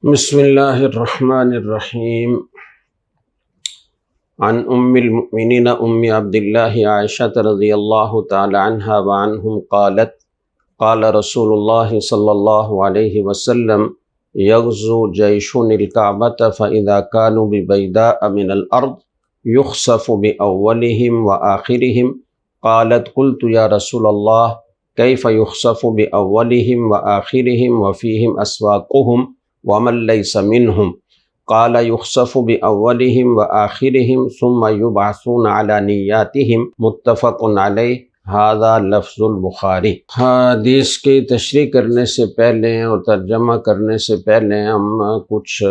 بسم اللہ الرحمن الرحیم عن ام المؤمنین عبد اللہ عائشہ رضی اللہ تعالی عنہا وعنہم قالت قال رسول اللہ صلی اللہ علیہ وسلم یغزو جیشن الکعبۃ فاذا كانوا ببیداء من الارض یخسف باولہم وآخرہم قالت قلت یا رسول اللہ کیف یخسف باولہم وآخرہم وفیہم اسواقہم ومن لیس منہم قال یخسف بأولہم وآخرہم ثم یبعثون علی نیاتہم متفق علیہ ھذا لفظ البخاری۔ حدیث کی تشریح کرنے سے پہلے اور ترجمہ کرنے سے پہلے ہم کچھ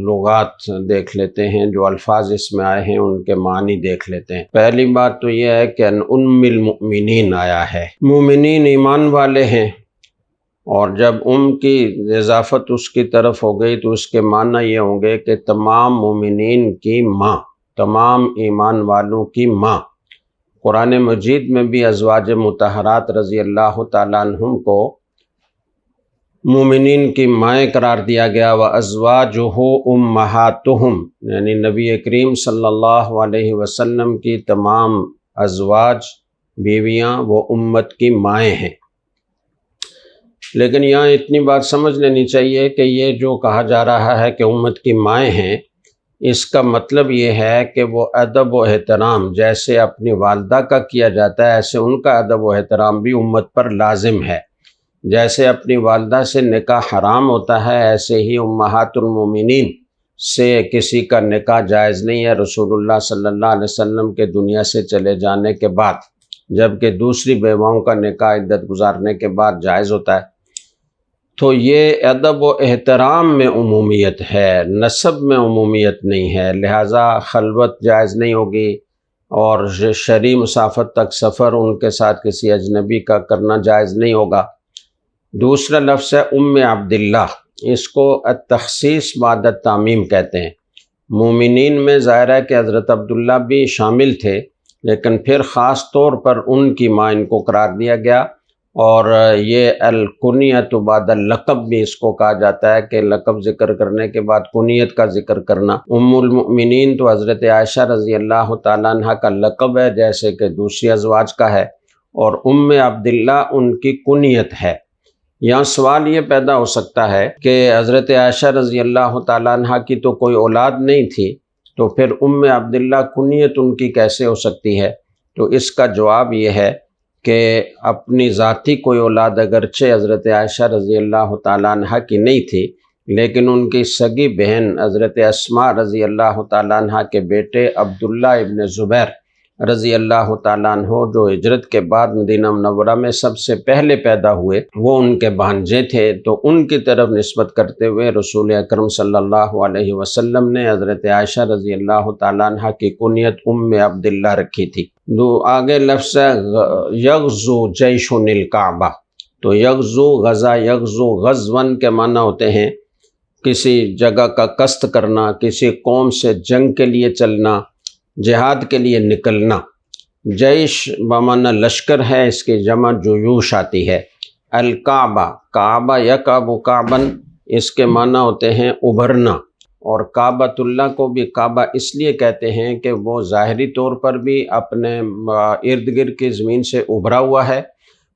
لغات دیکھ لیتے ہیں، جو الفاظ اس میں آئے ہیں ان کے معنی دیکھ لیتے ہیں۔ پہلی بات تو یہ ہے کہ ام المؤمنین آیا ہے، مومنین ایمان والے ہیں، اور جب کی اضافت اس کی طرف ہو گئی تو اس کے معنی یہ ہوں گے کہ تمام مومنین کی ماں، تمام ایمان والوں کی ماں۔ قرآن مجید میں بھی ازواج مطہرات رضی اللہ تعالیٰ عنہم کو مومنین کی مائیں قرار دیا گیا، وَأَزْوَاجُهُ أُمَّهَاتُهُمْ، یعنی نبی کریم صلی اللہ علیہ وسلم کی تمام ازواج بیویاں وہ امت کی مائیں ہیں۔ لیکن یہاں اتنی بات سمجھ لینی چاہیے کہ یہ جو کہا جا رہا ہے کہ امت کی مائیں ہیں، اس کا مطلب یہ ہے کہ وہ ادب و احترام جیسے اپنی والدہ کا کیا جاتا ہے، ایسے ان کا ادب و احترام بھی امت پر لازم ہے۔ جیسے اپنی والدہ سے نکاح حرام ہوتا ہے، ایسے ہی امہات المومنین سے کسی کا نکاح جائز نہیں ہے رسول اللہ صلی اللہ علیہ وسلم کے دنیا سے چلے جانے کے بعد، جبکہ دوسری بیواؤں کا نکاح عدت گزارنے کے بعد جائز ہوتا ہے۔ تو یہ ادب و احترام میں عمومیت ہے، نسب میں عمومیت نہیں ہے، لہٰذا خلوت جائز نہیں ہوگی، اور شرعی مسافت تک سفر ان کے ساتھ کسی اجنبی کا کرنا جائز نہیں ہوگا۔ دوسرا لفظ ہے ام عبداللہ، اس کو التخصیص بعد التعمیم کہتے ہیں۔ مومنین میں ظاہر ہے کہ حضرت عبداللہ بھی شامل تھے، لیکن پھر خاص طور پر ان کی ماں ان کو قرار دیا گیا، اور یہ الکنیت بعد اللقب بھی اس کو کہا جاتا ہے کہ لقب ذکر کرنے کے بعد کنیت کا ذکر کرنا۔ ام المؤمنین تو حضرت عائشہ رضی اللہ تعالیٰ عنہ کا لقب ہے، جیسے کہ دوسری ازواج کا ہے، اور ام عبداللہ ان کی کنیت ہے۔ یہاں سوال یہ پیدا ہو سکتا ہے کہ حضرت عائشہ رضی اللہ تعالیٰ عنہ کی تو کوئی اولاد نہیں تھی، تو پھر ام عبداللہ کنیت ان کی کیسے ہو سکتی ہے؟ تو اس کا جواب یہ ہے کہ اپنی ذاتی کوئی اولاد اگرچہ حضرت عائشہ رضی اللہ تعالیٰ عنہ کی نہیں تھی، لیکن ان کی سگی بہن حضرت اسماء رضی اللہ تعالیٰ عنہ کے بیٹے عبداللہ ابن زبیر رضی اللہ تعالیٰ عنہ، جو ہجرت کے بعد مدینہ منورہ میں سب سے پہلے پیدا ہوئے، وہ ان کے بھانجے تھے، تو ان کی طرف نسبت کرتے ہوئے رسول اکرم صلی اللہ علیہ وسلم نے حضرت عائشہ رضی اللہ تعالیٰ عنہ کی کنیت ام عبداللہ رکھی تھی۔ آگے لفظ ہے یغزو جیشن الکعبہ، تو یغزو غزا، یغزو غزون کے معنی ہوتے ہیں کسی جگہ کا قصد کرنا، کسی قوم سے جنگ کے لیے چلنا، جہاد کے لیے نکلنا۔ جیش بمعنی لشکر ہے، اس کی جمع جیوش آتی ہے۔ الکعبہ، کعبہ یکعب کعبن، اس کے معنی ہوتے ہیں ابھرنا، اور کعبۃ اللہ کو بھی کعبہ اس لیے کہتے ہیں کہ وہ ظاہری طور پر بھی اپنے ارد گرد کی زمین سے ابھرا ہوا ہے،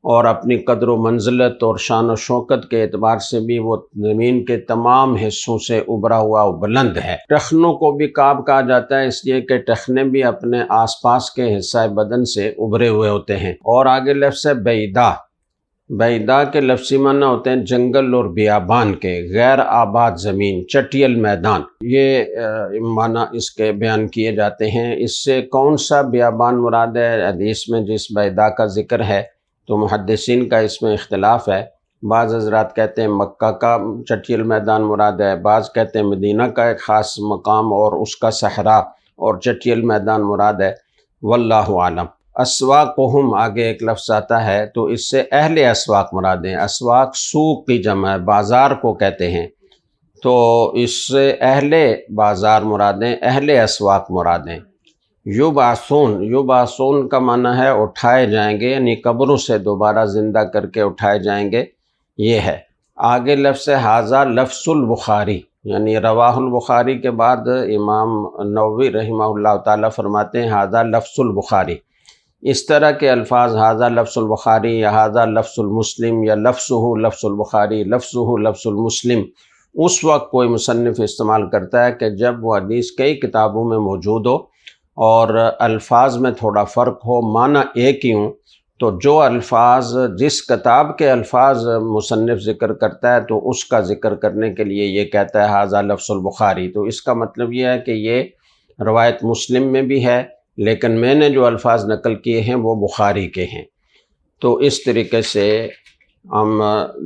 اور اپنی قدر و منزلت اور شان و شوکت کے اعتبار سے بھی وہ زمین کے تمام حصوں سے ابھرا ہوا و بلند ہے۔ ٹخنوں کو بھی کعب کہا جاتا ہے، اس لیے کہ ٹخنے بھی اپنے آس پاس کے حصہ بدن سے ابھرے ہوئے ہوتے ہیں۔ اور آگے لفظ ہے بیدا، بیدا کے لفظی معنی ہوتے ہیں جنگل اور بیابان کے، غیر آباد زمین، چٹیل میدان، یہ معنی اس کے بیان کیے جاتے ہیں۔ اس سے کون سا بیابان مراد ہے؟ حدیث میں جس بیدا کا ذکر ہے تو محدثین کا اس میں اختلاف ہے۔ بعض حضرات کہتے ہیں مکہ کا چٹیل میدان مراد ہے، بعض کہتے ہیں مدینہ کا ایک خاص مقام اور اس کا صحرا اور چٹیل میدان مراد ہے، واللہ عالم۔ اسواقہم، آگے ایک لفظ آتا ہے تو اس سے اہل اسواق مراد ہیں۔ اسواق سوق کی جمع ہے، بازار کو کہتے ہیں، تو اس سے اہل بازار مراد ہیں، اہل اسواق مراد ہیں۔ یبعثون، یبعثون کا معنی ہے اٹھائے جائیں گے، یعنی قبروں سے دوبارہ زندہ کر کے اٹھائے جائیں گے، یہ ہے۔ آگے لفظ ھذا لفظ البخاری، یعنی رواہ البخاری کے بعد امام نووی رحمہ اللہ تعالیٰ فرماتے ہیں ھذا لفظ البخاری. اس طرح کے الفاظ ھذا لفظ البخاری یا ھذا لفظ المسلم یا لفظہ لفظ البخاری لفظہ لفظ المسلم اس وقت کوئی مصنف استعمال کرتا ہے کہ جب وہ حدیث کئی کتابوں میں موجود ہو اور الفاظ میں تھوڑا فرق ہو، معنی ایک ہی ہوں. تو جو الفاظ جس کتاب کے الفاظ مصنف ذکر کرتا ہے تو اس کا ذکر کرنے کے لیے یہ کہتا ہے ھذا لفظ البخاری. تو اس کا مطلب یہ ہے کہ یہ روایت مسلم میں بھی ہے، لیکن میں نے جو الفاظ نقل کیے ہیں وہ بخاری کے ہیں. تو اس طریقے سے ہم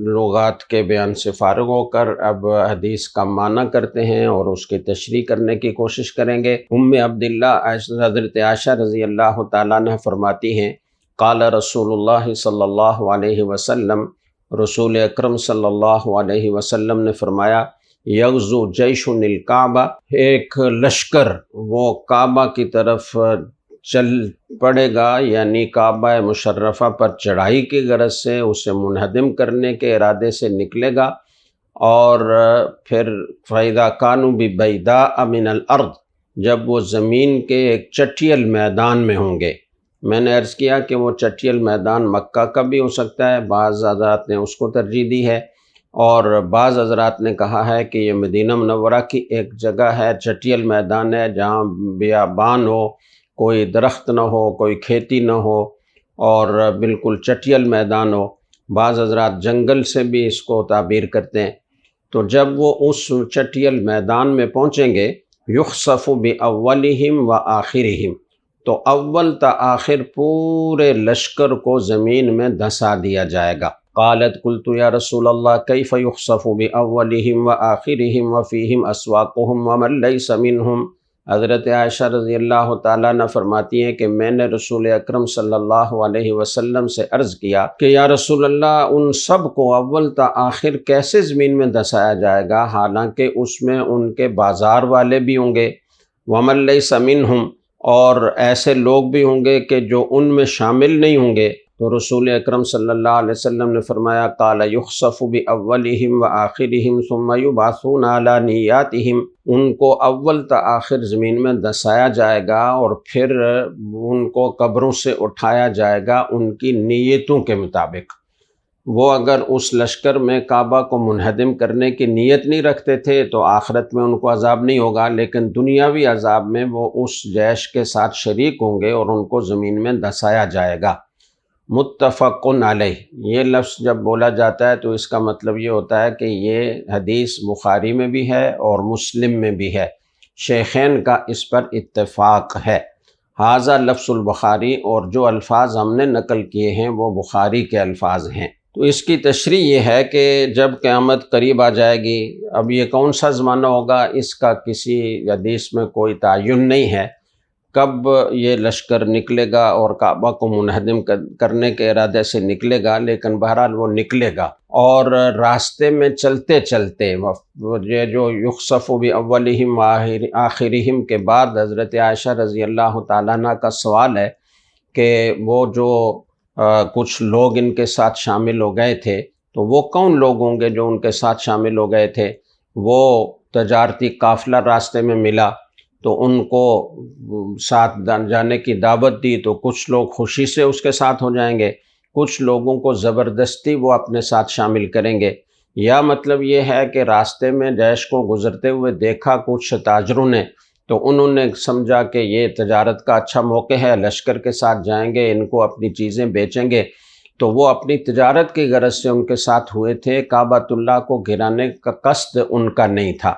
لغات کے بیان سے فارغ ہو کر اب حدیث کا معنی کرتے ہیں اور اس کی تشریح کرنے کی کوشش کریں گے. عبداللہ حضرت عائشہ رضی اللہ تعالیٰ عنہ فرماتی ہیں قال رسول اللہ صلی اللہ علیہ وسلم، رسول اکرم صلی اللہ علیہ وسلم نے فرمایا یغزو جیش الکعبہ، ایک لشکر وہ کعبہ کی طرف چل پڑے گا، یعنی کعبہ مشرفہ پر چڑھائی کی غرض سے اسے منہدم کرنے کے ارادے سے نکلے گا. اور پھر فَإِذَا كَانُوا بِبَيْدَاءَ مِنَ الْأَرْضِ، جب وہ زمین کے ایک چٹیل میدان میں ہوں گے. میں نے عرض کیا کہ وہ چٹیل میدان مکہ کا بھی ہو سکتا ہے، بعض حضرات نے اس کو ترجیح دی ہے، اور بعض حضرات نے کہا ہے کہ یہ مدینہ منورہ کی ایک جگہ ہے، چٹیل میدان ہے جہاں بیابان ہو، کوئی درخت نہ ہو، کوئی کھیتی نہ ہو، اور بالکل چٹیل میدان ہو. بعض حضرات جنگل سے بھی اس کو تعبیر کرتے ہیں. تو جب وہ اس چٹیل میدان میں پہنچیں گے یخسف باولہم و آخرہم، تو اول تا آخر پورے لشکر کو زمین میں دھسا دیا جائے گا. قالت قلت یا رسول اللہ کیف یخسف باولہم و آخرہم وفیہم اسواقہم ومن لیس منہم. حضرت عائشہ رضی اللہ تعالیٰ نے فرماتی ہیں کہ میں نے رسول اکرم صلی اللہ علیہ وسلم سے عرض کیا کہ یا رسول اللہ ان سب کو اول تا آخر کیسے زمین میں دھسایا جائے گا، حالانکہ اس میں ان کے بازار والے بھی ہوں گے، ومن لیس منہم، اور ایسے لوگ بھی ہوں گے کہ جو ان میں شامل نہیں ہوں گے. تو رسول اکرم صلی اللہ علیہ وسلم نے فرمایا قال یخسف باولہم و آخرہم ثم یبعثون علی نیاتہم، ان کو اول تا آخر زمین میں دھسایا جائے گا اور پھر ان کو قبروں سے اٹھایا جائے گا ان کی نیتوں کے مطابق. وہ اگر اس لشکر میں کعبہ کو منہدم کرنے کی نیت نہیں رکھتے تھے تو آخرت میں ان کو عذاب نہیں ہوگا، لیکن دنیاوی عذاب میں وہ اس جیش کے ساتھ شریک ہوں گے اور ان کو زمین میں دھسایا جائے گا. متفق علیہ، یہ لفظ جب بولا جاتا ہے تو اس کا مطلب یہ ہوتا ہے کہ یہ حدیث بخاری میں بھی ہے اور مسلم میں بھی ہے، شیخین کا اس پر اتفاق ہے. ھذا لفظ البخاری، اور جو الفاظ ہم نے نقل کیے ہیں وہ بخاری کے الفاظ ہیں. تو اس کی تشریح یہ ہے کہ جب قیامت قریب آ جائے گی، اب یہ کون سا زمانہ ہوگا اس کا کسی حدیث میں کوئی تعین نہیں ہے، کب یہ لشکر نکلے گا اور کعبہ کو منہدم کرنے کے ارادے سے نکلے گا، لیکن بہرحال وہ نکلے گا. اور راستے میں چلتے چلتے یہ جو یخسف باولہم و آخرہم کے بعد حضرت عائشہ رضی اللہ تعالیٰ عنہ کا سوال ہے کہ وہ جو کچھ لوگ ان کے ساتھ شامل ہو گئے تھے تو وہ کون لوگ ہوں گے جو ان کے ساتھ شامل ہو گئے تھے. وہ تجارتی قافلہ راستے میں ملا تو ان کو ساتھ جانے کی دعوت دی، تو کچھ لوگ خوشی سے اس کے ساتھ ہو جائیں گے، کچھ لوگوں کو زبردستی وہ اپنے ساتھ شامل کریں گے. یا مطلب یہ ہے کہ راستے میں جیش کو گزرتے ہوئے دیکھا کچھ تاجروں نے، تو انہوں نے سمجھا کہ یہ تجارت کا اچھا موقع ہے، لشکر کے ساتھ جائیں گے، ان کو اپنی چیزیں بیچیں گے، تو وہ اپنی تجارت کی غرض سے ان کے ساتھ ہوئے تھے، کعبۃ اللہ کو گرانے کا قصد ان کا نہیں تھا.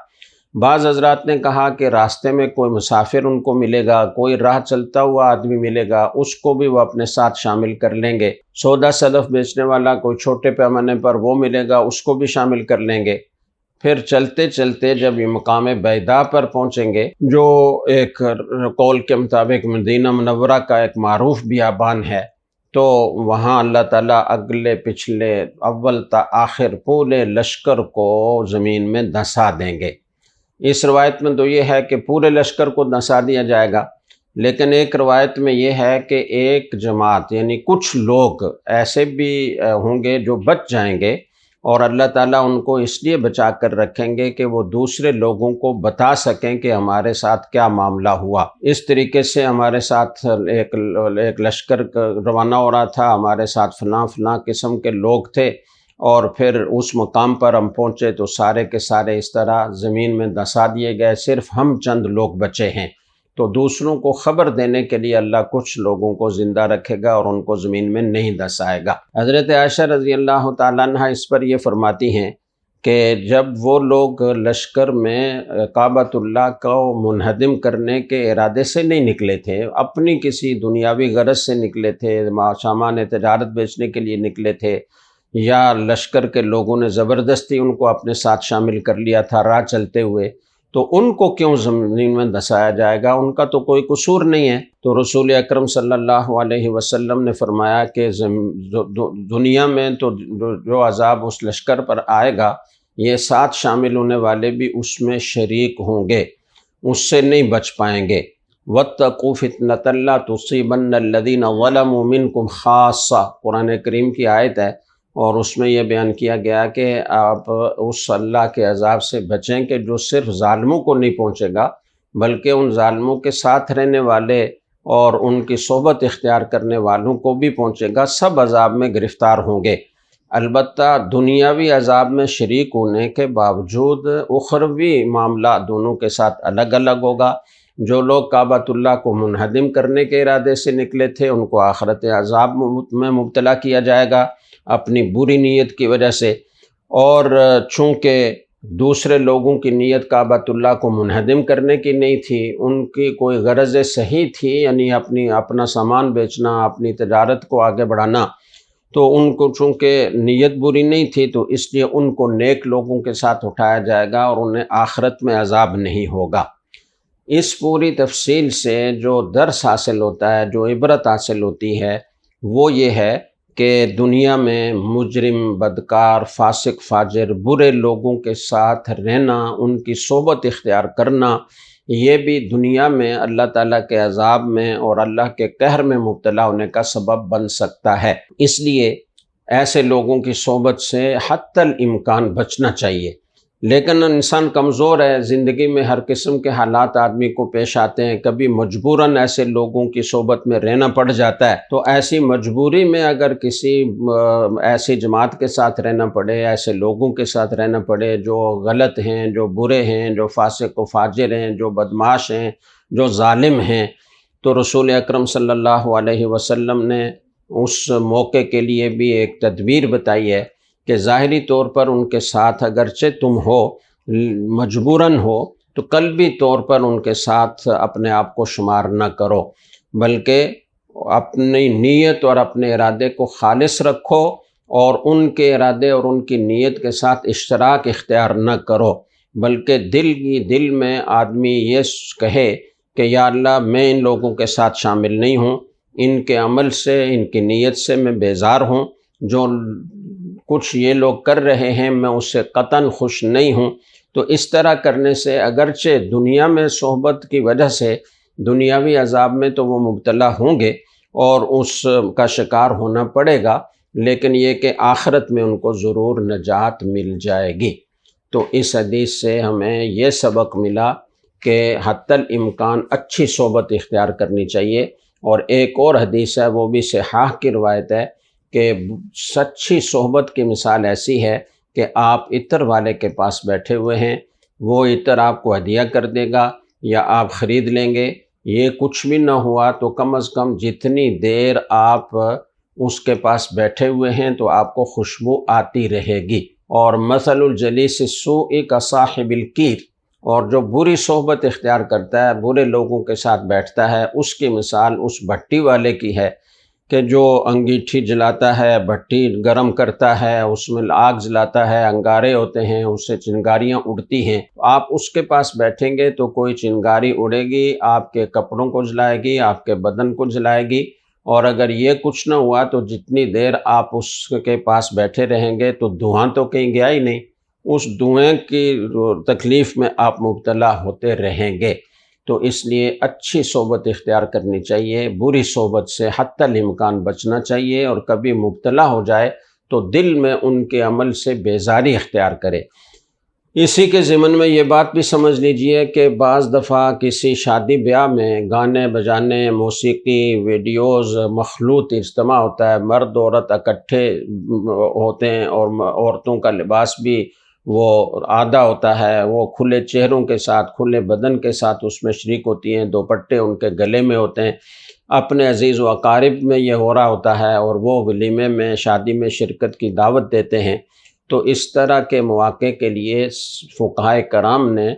بعض حضرات نے کہا کہ راستے میں کوئی مسافر ان کو ملے گا، کوئی راہ چلتا ہوا آدمی ملے گا، اس کو بھی وہ اپنے ساتھ شامل کر لیں گے. سودا صدف بیچنے والا کوئی چھوٹے پیمانے پر وہ ملے گا، اس کو بھی شامل کر لیں گے. پھر چلتے چلتے جب یہ مقام بیدا پر پہنچیں گے، جو ایک قول کے مطابق مدینہ منورہ کا ایک معروف بیابان ہے، تو وہاں اللہ تعالیٰ اگلے پچھلے اول تا آخر پورے لشکر کو زمین میں دھسا دیں گے. اس روایت میں تو یہ ہے کہ پورے لشکر کو دھسا دیا جائے گا، لیکن ایک روایت میں یہ ہے کہ ایک جماعت یعنی کچھ لوگ ایسے بھی ہوں گے جو بچ جائیں گے اور اللہ تعالیٰ ان کو اس لیے بچا کر رکھیں گے کہ وہ دوسرے لوگوں کو بتا سکیں کہ ہمارے ساتھ کیا معاملہ ہوا۔ اس طریقے سے ہمارے ساتھ ایک لشکر روانہ ہو رہا تھا، ہمارے ساتھ فلاں فلاں قسم کے لوگ تھے، اور پھر اس مقام پر ہم پہنچے تو سارے کے سارے اس طرح زمین میں دسا دیے گئے، صرف ہم چند لوگ بچے ہیں۔ تو دوسروں کو خبر دینے کے لیے اللہ کچھ لوگوں کو زندہ رکھے گا اور ان کو زمین میں نہیں دسائے گا۔ حضرت عائشہ رضی اللہ تعالیٰ عنہ اس پر یہ فرماتی ہیں کہ جب وہ لوگ لشکر میں کعبۃ اللہ کو منہدم کرنے کے ارادے سے نہیں نکلے تھے، اپنی کسی دنیاوی غرض سے نکلے تھے، سامان تجارت بیچنے کے لیے نکلے تھے، یا لشکر کے لوگوں نے زبردستی ان کو اپنے ساتھ شامل کر لیا تھا راہ چلتے ہوئے، تو ان کو کیوں زمین میں دسایا جائے گا؟ ان کا تو کوئی قصور نہیں ہے۔ تو رسول اکرم صلی اللہ علیہ وسلم نے فرمایا کہ دنیا میں تو جو عذاب اس لشکر پر آئے گا، یہ ساتھ شامل ہونے والے بھی اس میں شریک ہوں گے، اس سے نہیں بچ پائیں گے۔ وَاتَّقُوا فِتْنَةً لَا تُصِيبَنَّ الَّذِينَ ظَلَمُوا مِنْكُمْ خَاصَّةً، قرآن کریم کی آیت ہے، اور اس میں یہ بیان کیا گیا کہ آپ اس اللہ کے عذاب سے بچیں کہ جو صرف ظالموں کو نہیں پہنچے گا، بلکہ ان ظالموں کے ساتھ رہنے والے اور ان کی صحبت اختیار کرنے والوں کو بھی پہنچے گا، سب عذاب میں گرفتار ہوں گے۔ البتہ دنیاوی عذاب میں شریک ہونے کے باوجود اخروی معاملہ دونوں کے ساتھ الگ الگ ہوگا۔ جو لوگ کعبۃ اللہ کو منہدم کرنے کے ارادے سے نکلے تھے، ان کو آخرت عذاب میں مبتلا کیا جائے گا اپنی بری نیت کی وجہ سے، اور چونکہ دوسرے لوگوں کی نیت کعبۃ اللہ کو منہدم کرنے کی نہیں تھی، ان کی کوئی غرض صحیح تھی، یعنی اپنا سامان بیچنا، اپنی تجارت کو آگے بڑھانا، تو ان کو چونکہ نیت بری نہیں تھی تو اس لیے ان کو نیک لوگوں کے ساتھ اٹھایا جائے گا اور انہیں آخرت میں عذاب نہیں ہوگا۔ اس پوری تفصیل سے جو درس حاصل ہوتا ہے، جو عبرت حاصل ہوتی ہے، وہ یہ ہے کہ دنیا میں مجرم، بدکار، فاسق، فاجر، برے لوگوں کے ساتھ رہنا، ان کی صحبت اختیار کرنا، یہ بھی دنیا میں اللہ تعالیٰ کے عذاب میں اور اللہ کے قہر میں مبتلا ہونے کا سبب بن سکتا ہے۔ اس لیے ایسے لوگوں کی صحبت سے حتی الامکان بچنا چاہیے۔ لیکن انسان کمزور ہے، زندگی میں ہر قسم کے حالات آدمی کو پیش آتے ہیں، کبھی مجبوراً ایسے لوگوں کی صحبت میں رہنا پڑ جاتا ہے، تو ایسی مجبوری میں اگر کسی ایسی جماعت کے ساتھ رہنا پڑے، ایسے لوگوں کے ساتھ رہنا پڑے جو غلط ہیں، جو برے ہیں، جو فاسق و فاجر ہیں، جو بدمعاش ہیں، جو ظالم ہیں، تو رسول اکرم صلی اللہ علیہ وسلم نے اس موقع کے لیے بھی ایک تدبیر بتائی ہے کہ ظاہری طور پر ان کے ساتھ اگرچہ تم ہو، مجبوراً ہو، تو قلبی طور پر ان کے ساتھ اپنے آپ کو شمار نہ کرو، بلکہ اپنی نیت اور اپنے ارادے کو خالص رکھو، اور ان کے ارادے اور ان کی نیت کے ساتھ اشتراک اختیار نہ کرو، بلکہ دل میں آدمی یہ کہے کہ یا اللہ میں ان لوگوں کے ساتھ شامل نہیں ہوں، ان کے عمل سے، ان کی نیت سے میں بیزار ہوں، جو کچھ یہ لوگ کر رہے ہیں میں اس سے قطعاً خوش نہیں ہوں۔ تو اس طرح کرنے سے اگرچہ دنیا میں صحبت کی وجہ سے دنیاوی عذاب میں تو وہ مبتلا ہوں گے اور اس کا شکار ہونا پڑے گا، لیکن یہ کہ آخرت میں ان کو ضرور نجات مل جائے گی۔ تو اس حدیث سے ہمیں یہ سبق ملا کہ حتی الامکان اچھی صحبت اختیار کرنی چاہیے۔ اور ایک اور حدیث ہے، وہ بھی صحاح کی روایت ہے، کہ سچی صحبت کی مثال ایسی ہے کہ آپ عطر والے کے پاس بیٹھے ہوئے ہیں، وہ عطر آپ کو ہدیہ کر دے گا یا آپ خرید لیں گے، یہ کچھ بھی نہ ہوا تو کم از کم جتنی دیر آپ اس کے پاس بیٹھے ہوئے ہیں تو آپ کو خوشبو آتی رہے گی۔ اور مثل الجلیس السوء کصاحب الکیر، اور جو بری صحبت اختیار کرتا ہے، برے لوگوں کے ساتھ بیٹھتا ہے، اس کی مثال اس بھٹی والے کی ہے کہ جو انگیٹھی جلاتا ہے، بھٹی گرم کرتا ہے، اس میں آگ جلاتا ہے، انگارے ہوتے ہیں، اس سے چنگاریاں اڑتی ہیں، آپ اس کے پاس بیٹھیں گے تو کوئی چنگاری اڑے گی، آپ کے کپڑوں کو جلائے گی، آپ کے بدن کو جلائے گی، اور اگر یہ کچھ نہ ہوا تو جتنی دیر آپ اس کے پاس بیٹھے رہیں گے تو دھواں تو کہیں گیا ہی نہیں، اس دھوئیں کی تکلیف میں آپ مبتلا ہوتے رہیں گے۔ تو اس لیے اچھی صحبت اختیار کرنی چاہیے، بری صحبت سے حتی الامکان بچنا چاہیے، اور کبھی مبتلا ہو جائے تو دل میں ان کے عمل سے بیزاری اختیار کرے۔ اسی کے ضمن میں یہ بات بھی سمجھ لیجئے کہ بعض دفعہ کسی شادی بیاہ میں گانے بجانے، موسیقی، ویڈیوز، مخلوط اجتماع ہوتا ہے، مرد عورت اکٹھے ہوتے ہیں، اور عورتوں کا لباس بھی وہ آدھا ہوتا ہے، وہ کھلے چہروں کے ساتھ، کھلے بدن کے ساتھ اس میں شریک ہوتی ہیں، دوپٹے ان کے گلے میں ہوتے ہیں، اپنے عزیز و اقارب میں یہ ہو رہا ہوتا ہے، اور وہ ولیمے میں، شادی میں شرکت کی دعوت دیتے ہیں۔ تو اس طرح کے مواقع کے لیے فقہائے کرام نے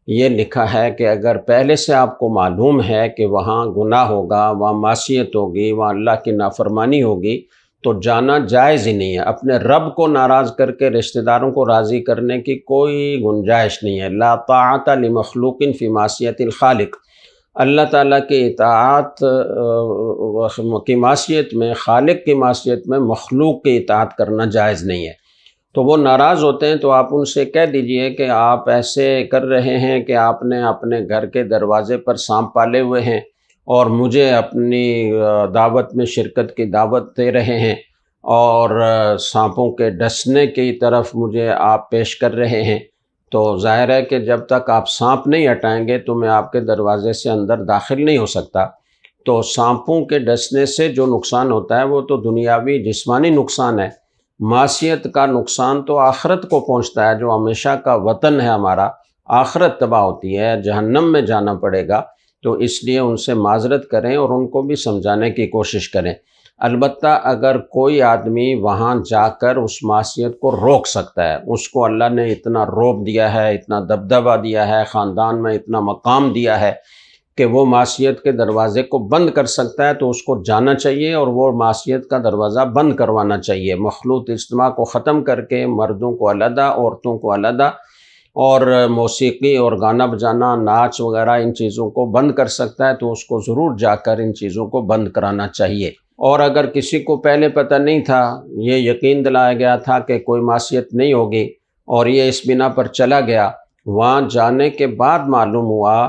یہ لکھا ہے کہ اگر پہلے سے آپ کو معلوم ہے کہ وہاں گناہ ہوگا، وہاں معصیت ہوگی، وہاں اللہ کی نافرمانی ہوگی، تو جانا جائز ہی نہیں ہے۔ اپنے رب کو ناراض کر کے رشتہ داروں کو راضی کرنے کی کوئی گنجائش نہیں ہے۔ لا طاعت لمخلوق فی معصیت الخالق، اللہ تعالیٰ کی اطاعت کی معصیت میں، خالق کی معصیت میں مخلوق کی اطاعت کرنا جائز نہیں ہے۔ تو وہ ناراض ہوتے ہیں تو آپ ان سے کہہ دیجئے کہ آپ ایسے کر رہے ہیں کہ آپ نے اپنے گھر کے دروازے پر سانپ پالے ہوئے ہیں، اور مجھے اپنی دعوت میں شرکت کی دعوت دے رہے ہیں، اور سانپوں کے ڈسنے کی طرف مجھے آپ پیش کر رہے ہیں۔ تو ظاہر ہے کہ جب تک آپ سانپ نہیں ہٹائیں گے تو میں آپ کے دروازے سے اندر داخل نہیں ہو سکتا۔ تو سانپوں کے ڈسنے سے جو نقصان ہوتا ہے وہ تو دنیاوی جسمانی نقصان ہے، معصیت کا نقصان تو آخرت کو پہنچتا ہے، جو ہمیشہ کا وطن ہے ہمارا، آخرت تباہ ہوتی ہے، جہنم میں جانا پڑے گا۔ تو اس لیے ان سے معذرت کریں اور ان کو بھی سمجھانے کی کوشش کریں۔ البتہ اگر کوئی آدمی وہاں جا کر اس معصیت کو روک سکتا ہے، اس کو اللہ نے اتنا رعب دیا ہے، اتنا دبدبہ دیا ہے، خاندان میں اتنا مقام دیا ہے کہ وہ معصیت کے دروازے کو بند کر سکتا ہے، تو اس کو جانا چاہیے اور وہ معصیت کا دروازہ بند کروانا چاہیے۔ مخلوط اجتماع کو ختم کر کے مردوں کو علیحدہ، عورتوں کو علیحدہ، اور موسیقی اور گانا بجانا، ناچ وغیرہ ان چیزوں کو بند کر سکتا ہے تو اس کو ضرور جا کر ان چیزوں کو بند کرانا چاہیے۔ اور اگر کسی کو پہلے پتہ نہیں تھا، یہ یقین دلایا گیا تھا کہ کوئی معصیت نہیں ہوگی، اور یہ اس بنا پر چلا گیا، وہاں جانے کے بعد معلوم ہوا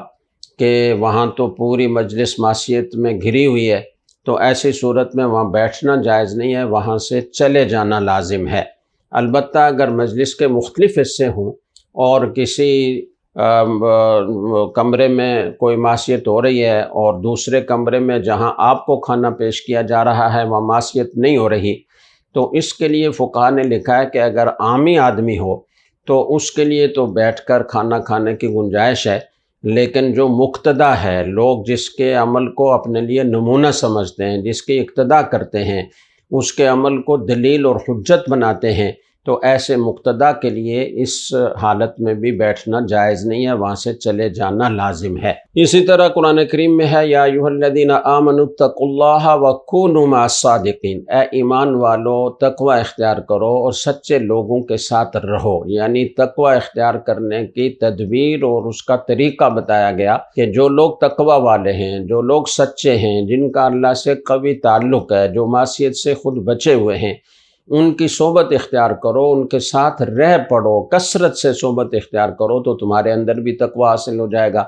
کہ وہاں تو پوری مجلس معصیت میں گھری ہوئی ہے، تو ایسی صورت میں وہاں بیٹھنا جائز نہیں ہے، وہاں سے چلے جانا لازم ہے۔ البتہ اگر مجلس کے مختلف حصے ہوں اور کسی کمرے میں کوئی معصیت ہو رہی ہے اور دوسرے کمرے میں جہاں آپ کو کھانا پیش کیا جا رہا ہے وہاں معصیت نہیں ہو رہی، تو اس کے لیے فقہا نے لکھا ہے کہ اگر عامی آدمی ہو تو اس کے لیے تو بیٹھ کر کھانا کھانے کی گنجائش ہے، لیکن جو مقتدا ہے، لوگ جس کے عمل کو اپنے لیے نمونہ سمجھتے ہیں، جس کی اقتدا کرتے ہیں، اس کے عمل کو دلیل اور حجت بناتے ہیں، تو ایسے مقتدا کے لیے اس حالت میں بھی بیٹھنا جائز نہیں ہے، وہاں سے چلے جانا لازم ہے۔ اسی طرح قرآن کریم میں ہے، یا ایھا الذین آمنوا اتقوا اللہ وکونوا مع الصادقین، اے ایمان والو تقوی اختیار کرو اور سچے لوگوں کے ساتھ رہو۔ یعنی تقوی اختیار کرنے کی تدبیر اور اس کا طریقہ بتایا گیا کہ جو لوگ تقوی والے ہیں، جو لوگ سچے ہیں، جن کا اللہ سے قوی تعلق ہے، جو معصیت سے خود بچے ہوئے ہیں، ان کی صحبت اختیار کرو، ان کے ساتھ رہ پڑو، کثرت سے صحبت اختیار کرو تو تمہارے اندر بھی تقوی حاصل ہو جائے گا۔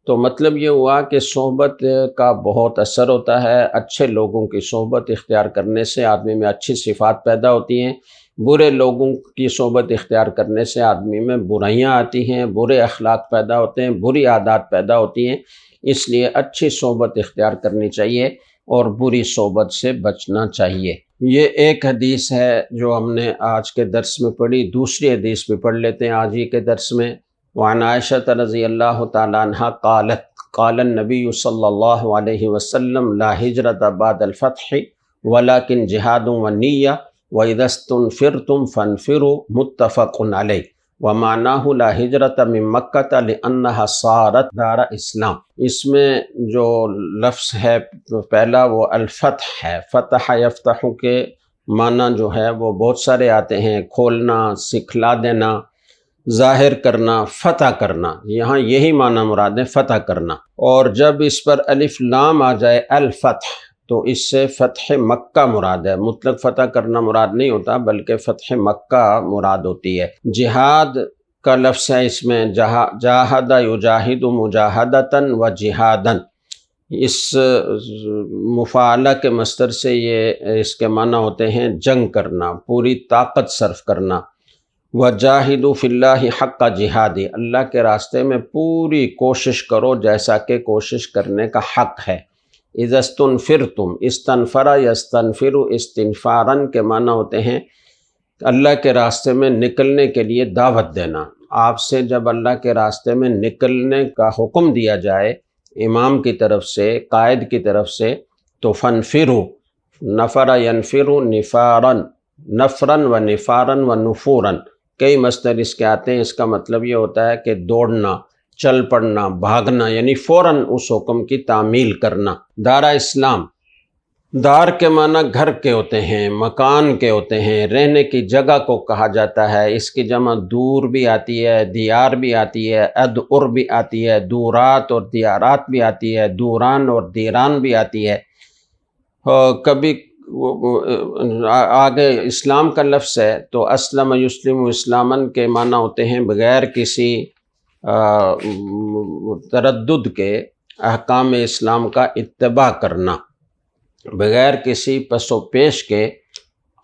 تو مطلب یہ ہوا کہ صحبت کا بہت اثر ہوتا ہے، اچھے لوگوں کی صحبت اختیار کرنے سے آدمی میں اچھی صفات پیدا ہوتی ہیں، برے لوگوں کی صحبت اختیار کرنے سے آدمی میں برائیاں آتی ہیں، برے اخلاق پیدا ہوتے ہیں، بری عادات پیدا ہوتی ہیں۔ اس لیے اچھی صحبت اختیار کرنی چاہیے اور بری صحبت سے بچنا چاہیے۔ یہ ایک حدیث ہے جو ہم نے آج کے درس میں پڑھی۔ دوسری حدیث بھی پڑھ لیتے ہیں آج ہی کے درس میں۔ وعن عائشہ رضی اللہ تعالی عنہا قالت قال النبی صلی اللہ علیہ وسلم لا ہجرت بعد الفتح ولکن جہاد ونیہ وَإِذَا اسْتُنْفِرْتُمْ فَانْفِرُوا متفق علیہ ومعناہ لا ہجرت من مکہ لأنہا صارت دار اسلام۔ اس میں جو لفظ ہے پہلا وہ الفتح ہے۔ فتح یفتح کے معنی جو ہے وہ بہت سارے آتے ہیں، کھولنا، سکھلا دینا، ظاہر کرنا، فتح کرنا، یہاں یہی معنی مراد ہے، فتح کرنا۔ اور جب اس پر الف لام آ جائے الفتح تو اس سے فتح مکہ مراد ہے، مطلق فتح کرنا مراد نہیں ہوتا بلکہ فتح مکہ مراد ہوتی ہے۔ جہاد کا لفظ ہے اس میں، جاہد یجاہد مجاہدتاً و جہاداً، اس مفاعلہ کے مصدر سے یہ اس کے معنی ہوتے ہیں جنگ کرنا، پوری طاقت صرف کرنا۔ وَجَاهِدُوا فِي اللَّهِ حَقَّ جِهَادِ، اللہ کے راستے میں پوری کوشش کرو جیسا کہ کوشش کرنے کا حق ہے۔ اِذَا اسْتُنْفِرْتُمْ، استنفر یستنفر استنفاراً کے معنی ہوتے ہیں اللہ کے راستے میں نکلنے کے لیے دعوت دینا۔ آپ سے جب اللہ کے راستے میں نکلنے کا حکم دیا جائے امام کی طرف سے، قائد کی طرف سے، تو فنفروا، نفر ینفر نفاراً، نفراً و نفاراً و نفوراً، کئی مصدر اس کے آتے ہیں۔ اس کا مطلب یہ ہوتا ہے کہ دوڑنا، چل پڑنا، بھاگنا، یعنی فوراً اس حکم کی تعمیل کرنا۔ دارا اسلام، دار کے معنی گھر کے ہوتے ہیں، مکان کے ہوتے ہیں، رہنے کی جگہ کو کہا جاتا ہے۔ اس کی جمع دور بھی آتی ہے، دیار بھی آتی ہے، ادعر بھی آتی ہے، دورات اور دیارات بھی آتی ہے، دوران اور دیران بھی آتی ہے۔ کبھی آگے اسلام کا لفظ ہے تو اسلم یسلم اسلاماً کے معنی ہوتے ہیں بغیر کسی تردد کے احکام اسلام کا اتباع کرنا، بغیر کسی پس و پیش کے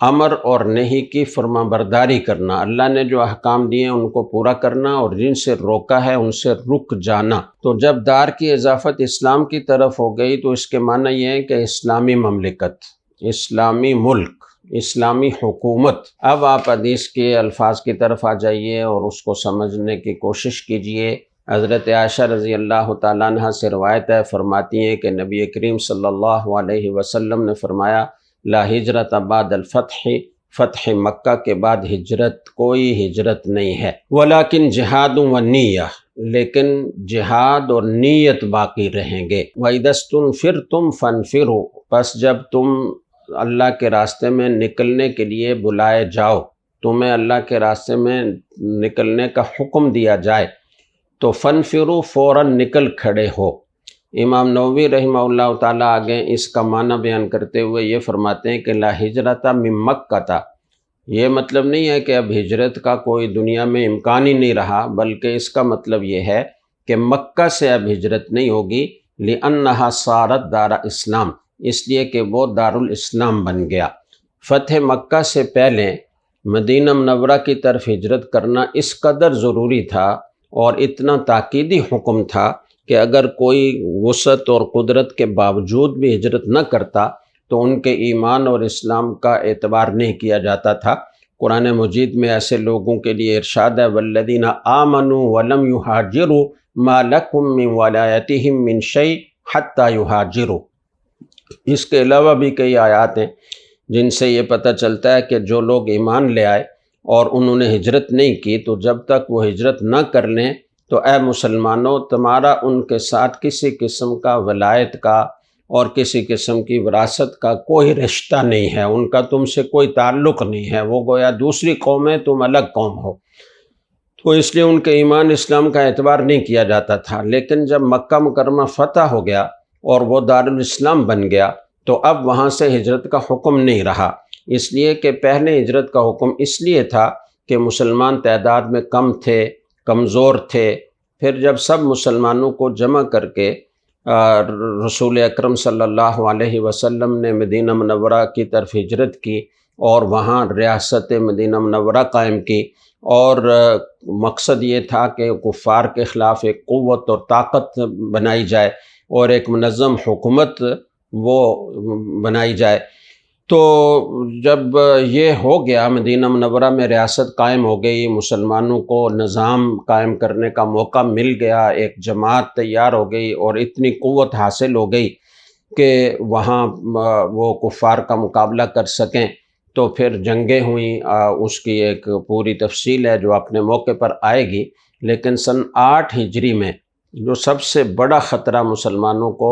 امر اور نہی کی فرما برداری کرنا، اللہ نے جو احکام دیے ہیں ان کو پورا کرنا اور جن سے روکا ہے ان سے رک جانا۔ تو جب دار کی اضافت اسلام کی طرف ہو گئی تو اس کے معنی یہ ہے کہ اسلامی مملکت، اسلامی ملک، اسلامی حکومت۔ اب آپ حدیث کے الفاظ کی طرف آ جائیے اور اس کو سمجھنے کی کوشش کیجئے۔ حضرت عائشہ رضی اللہ تعالیٰ عنہ سے روایت ہے، فرماتی ہیں کہ نبی کریم صلی اللہ علیہ وسلم نے فرمایا لا ہجرت بعد الفتح، فتح مکہ کے بعد ہجرت، کوئی ہجرت نہیں ہے، ولیکن جہاد و نیہ، لیکن جہاد اور نیت باقی رہیں گے۔ وَإِذَا اسْتُنْفِرْتُمْ فَانْفِرُوا، پس جب تم اللہ کے راستے میں نکلنے کے لیے بلائے جاؤ، تمہیں اللہ کے راستے میں نکلنے کا حکم دیا جائے تو فنفروا، فوراً نکل کھڑے ہو۔ امام نووی رحمہ اللہ تعالیٰ آگے اس کا معنی بیان کرتے ہوئے یہ فرماتے ہیں کہ لا ہجرت من مکہ، یہ مطلب نہیں ہے کہ اب ہجرت کا کوئی دنیا میں امکان ہی نہیں رہا، بلکہ اس کا مطلب یہ ہے کہ مکہ سے اب ہجرت نہیں ہوگی، لأنہا صارت دار اسلام، اس لیے کہ وہ دار الاسلام بن گیا۔ فتح مکہ سے پہلے مدینہ منورہ کی طرف ہجرت کرنا اس قدر ضروری تھا اور اتنا تاکیدی حکم تھا کہ اگر کوئی وسعت اور قدرت کے باوجود بھی ہجرت نہ کرتا تو ان کے ایمان اور اسلام کا اعتبار نہیں کیا جاتا تھا۔ قرآن مجید میں ایسے لوگوں کے لیے ارشاد ہے والذین آمنوا ولم یہاجروا ما لکم من ولایتہم من شیء حتی یہاجروا۔ اس کے علاوہ بھی کئی آیات ہیں جن سے یہ پتہ چلتا ہے کہ جو لوگ ایمان لے آئے اور انہوں نے ہجرت نہیں کی تو جب تک وہ ہجرت نہ کر لیں تو اے مسلمانوں، تمہارا ان کے ساتھ کسی قسم کا ولایت کا اور کسی قسم کی وراثت کا کوئی رشتہ نہیں ہے، ان کا تم سے کوئی تعلق نہیں ہے، وہ گویا دوسری قوم ہے، تم الگ قوم ہو، تو اس لیے ان کے ایمان اسلام کا اعتبار نہیں کیا جاتا تھا۔ لیکن جب مکہ مکرمہ فتح ہو گیا اور وہ دارالاسلام بن گیا تو اب وہاں سے ہجرت کا حکم نہیں رہا، اس لیے کہ پہلے ہجرت کا حکم اس لیے تھا کہ مسلمان تعداد میں کم تھے، کمزور تھے۔ پھر جب سب مسلمانوں کو جمع کر کے رسول اکرم صلی اللہ علیہ وسلم نے مدینہ منورہ کی طرف ہجرت کی اور وہاں ریاست مدینہ منورہ قائم کی، اور مقصد یہ تھا کہ کفار کے خلاف ایک قوت اور طاقت بنائی جائے اور ایک منظم حکومت وہ بنائی جائے۔ تو جب یہ ہو گیا، مدینہ منورہ میں ریاست قائم ہو گئی، مسلمانوں کو نظام قائم کرنے کا موقع مل گیا، ایک جماعت تیار ہو گئی اور اتنی قوت حاصل ہو گئی کہ وہاں وہ کفار کا مقابلہ کر سکیں، تو پھر جنگیں ہوئیں۔ اس کی ایک پوری تفصیل ہے جو اپنے موقع پر آئے گی۔ لیکن سن 8 ہجری میں جو سب سے بڑا خطرہ مسلمانوں کو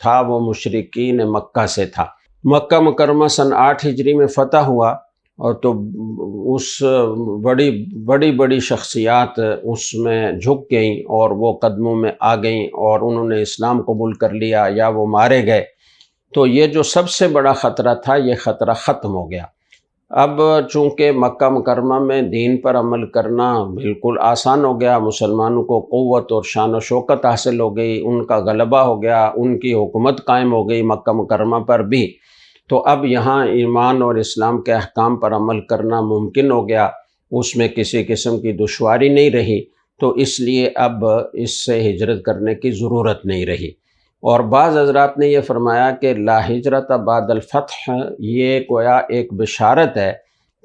تھا وہ مشرکین مکہ سے تھا۔ مکہ مکرمہ سن 8 ہجری میں فتح ہوا، اور تو اس بڑی شخصیات اس میں جھک گئیں اور وہ قدموں میں آ گئیں اور انہوں نے اسلام قبول کر لیا یا وہ مارے گئے۔ تو یہ جو سب سے بڑا خطرہ تھا یہ خطرہ ختم ہو گیا۔ اب چونکہ مکہ مکرمہ میں دین پر عمل کرنا بالکل آسان ہو گیا، مسلمانوں کو قوت اور شان و شوکت حاصل ہو گئی، ان کا غلبہ ہو گیا، ان کی حکومت قائم ہو گئی مکہ مکرمہ پر بھی، تو اب یہاں ایمان اور اسلام کے احکام پر عمل کرنا ممکن ہو گیا، اس میں کسی قسم کی دشواری نہیں رہی، تو اس لیے اب اس سے ہجرت کرنے کی ضرورت نہیں رہی۔ اور بعض حضرات نے یہ فرمایا کہ لا ہجرت بعد الفتح، یہ گویا ایک بشارت ہے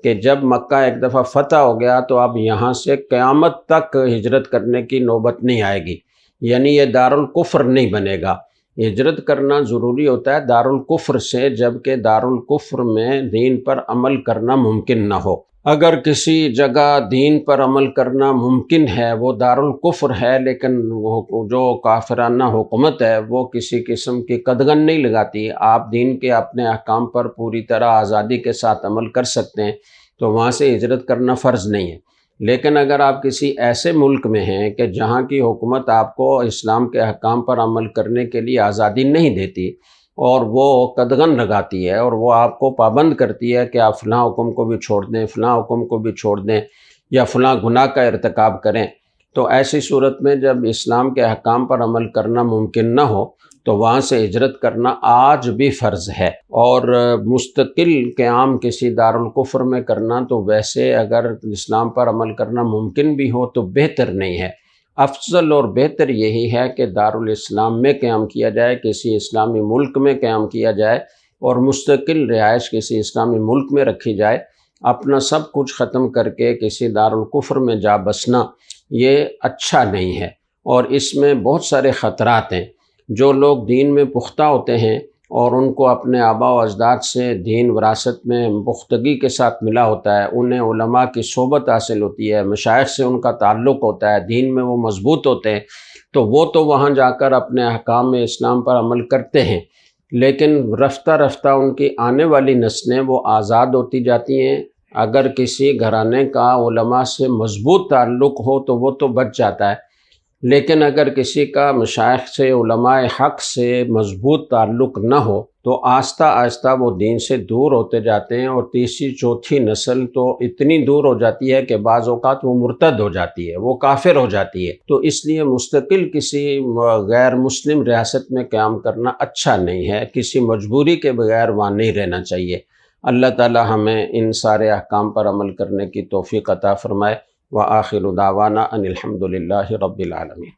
کہ جب مکہ ایک دفعہ فتح ہو گیا تو اب یہاں سے قیامت تک ہجرت کرنے کی نوبت نہیں آئے گی، یعنی یہ دارالکفر نہیں بنے گا۔ ہجرت کرنا ضروری ہوتا ہے دارالکفر سے، جبکہ دارالکفر میں دین پر عمل کرنا ممکن نہ ہو۔ اگر کسی جگہ دین پر عمل کرنا ممکن ہے، وہ دارالکفر ہے، لیکن وہ جو کافرانہ حکومت ہے وہ کسی قسم کی قدغن نہیں لگاتی، آپ دین کے اپنے احکام پر پوری طرح آزادی کے ساتھ عمل کر سکتے ہیں، تو وہاں سے ہجرت کرنا فرض نہیں ہے۔ لیکن اگر آپ کسی ایسے ملک میں ہیں کہ جہاں کی حکومت آپ کو اسلام کے احکام پر عمل کرنے کے لیے آزادی نہیں دیتی اور وہ قدغن لگاتی ہے اور وہ آپ کو پابند کرتی ہے کہ آپ فلاں حکم کو بھی چھوڑ دیں، فلاں حکم کو بھی چھوڑ دیں، یا فلاں گناہ کا ارتکاب کریں، تو ایسی صورت میں جب اسلام کے احکام پر عمل کرنا ممکن نہ ہو تو وہاں سے ہجرت کرنا آج بھی فرض ہے۔ اور مستقل قیام کسی دارالکفر میں کرنا تو ویسے اگر اسلام پر عمل کرنا ممکن بھی ہو تو بہتر نہیں ہے، افضل اور بہتر یہی ہے کہ دارالاسلام میں قیام کیا جائے، کسی اسلامی ملک میں قیام کیا جائے اور مستقل رہائش کسی اسلامی ملک میں رکھی جائے۔ اپنا سب کچھ ختم کر کے کسی دارالکفر میں جا بسنا یہ اچھا نہیں ہے، اور اس میں بہت سارے خطرات ہیں۔ جو لوگ دین میں پختہ ہوتے ہیں اور ان کو اپنے آباء و اجداد سے دین وراثت میں پختگی کے ساتھ ملا ہوتا ہے، انہیں علماء کی صحبت حاصل ہوتی ہے، مشائخ سے ان کا تعلق ہوتا ہے، دین میں وہ مضبوط ہوتے ہیں، تو وہ تو وہاں جا کر اپنے احکام اسلام پر عمل کرتے ہیں، لیکن رفتہ رفتہ ان کی آنے والی نسلیں وہ آزاد ہوتی جاتی ہیں۔ اگر کسی گھرانے کا علماء سے مضبوط تعلق ہو تو وہ تو بچ جاتا ہے، لیکن اگر کسی کا مشائخ سے، علماء حق سے مضبوط تعلق نہ ہو تو آہستہ آہستہ وہ دین سے دور ہوتے جاتے ہیں، اور تیسری چوتھی نسل تو اتنی دور ہو جاتی ہے کہ بعض اوقات وہ مرتد ہو جاتی ہے، وہ کافر ہو جاتی ہے۔ تو اس لیے مستقل کسی غیر مسلم ریاست میں قیام کرنا اچھا نہیں ہے، کسی مجبوری کے بغیر وہاں نہیں رہنا چاہیے۔ اللہ تعالی ہمیں ان سارے احکام پر عمل کرنے کی توفیق عطا فرمائے۔ وآخر دعوانا ان الحمد للہ رب العالمین۔